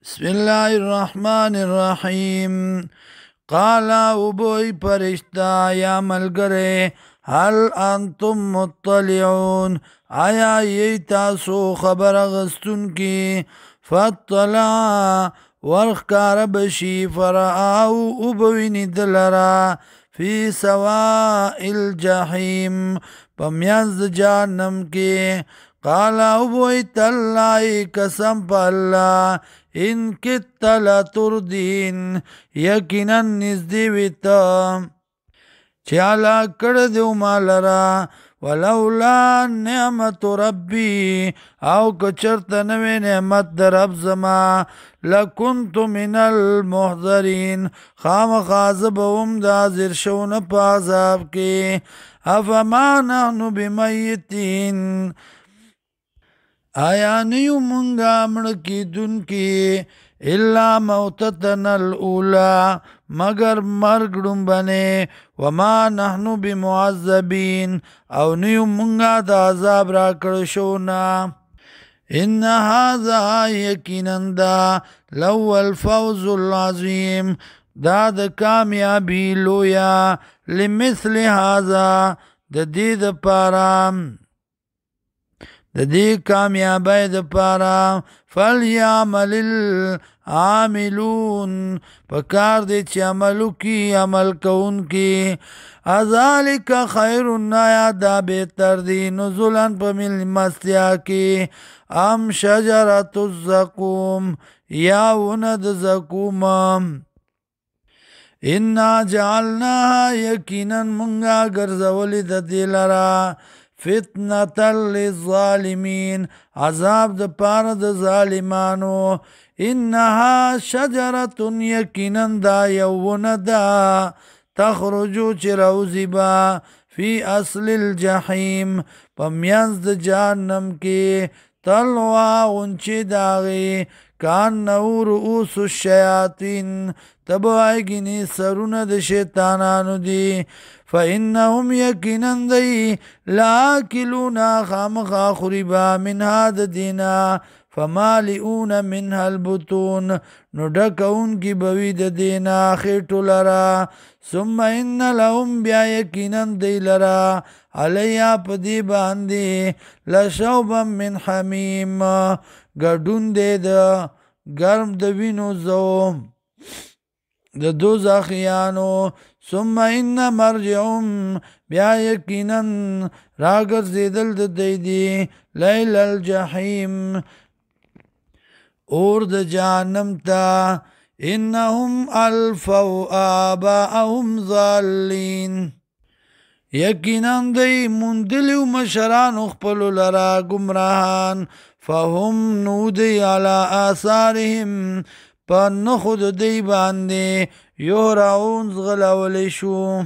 بسم الله الرحمن الرحیم. قالا ابوی پرشتہ یا ملگرے هل انتم مطلعون آیا یی تاسو خبر اغستون کی فاطلع ورخکار بشی فرآو ابوینی دلرا فی سواء الجحیم پمیانز جہنم کی قالا ابوی تاللہ قسم پا اللہ ان کت لتردین یقینا نزدیوی تا چالا کردیو مالرا ولولا نعمت ربی او کچرت نوی نعمت در رب زما لکنت من المحضرین خام خازب ام دا زرشون پا عذاب کی افما نحن بمیتین آیا نیو منگا مڑکی دن کی الا موتتنا الاولا مگر مرگ ڈنبنے وما نحن بمعذبین او نیو منگا دا عذاب را کرشونا ان هذا یقینا دا لو الفوز العظیم دا دا کامیابی لویا لمثل هذا دا دید پارام د دې کامیابی د پاره فلیعمل العاملون پکار دی چې عملو کی عمل کون کی ذالک خیر آیا دا بهتر دی نزولا په مستیا کی ام شجرة الزقوم یا ونه د زقوم انا جعلناها یقینا منگا گرزولی د دې لرا فتنة للظالمین عذاب د پاره د ظالمانو انها شجرة یقینا دا یونه دا تخرجو چې روزی با فی اصل الجحیم پمیانز د جهنم کې تلوا غنچی داغی کان نو رؤوس الشیاطین تبایگینی سرون د شیطانانو دی فإنهم یقینا دی لاکلون خامخا خریبا منها د دینا فمالئون منها البطون نو ڈکون کی بوی د دینا خیٹو لرا ثم ان لهم بیا یقینا دی لرا علیا پدی باندی لشوبا من حمیم گردون دی دا گرم د وینو زوم د دوزخیانو ثم ان مرجعهم بیا یقینا راگر زیدل د دیدی لیل الجحیم اور د جہنم تا انهم الفوا آباءهم ضالین یقینا دی مندلیو مشران اخپلو لرا گمراهان فهم نودی علی آثارهم پا نخود دی باندی یهرعون زغلاولی شو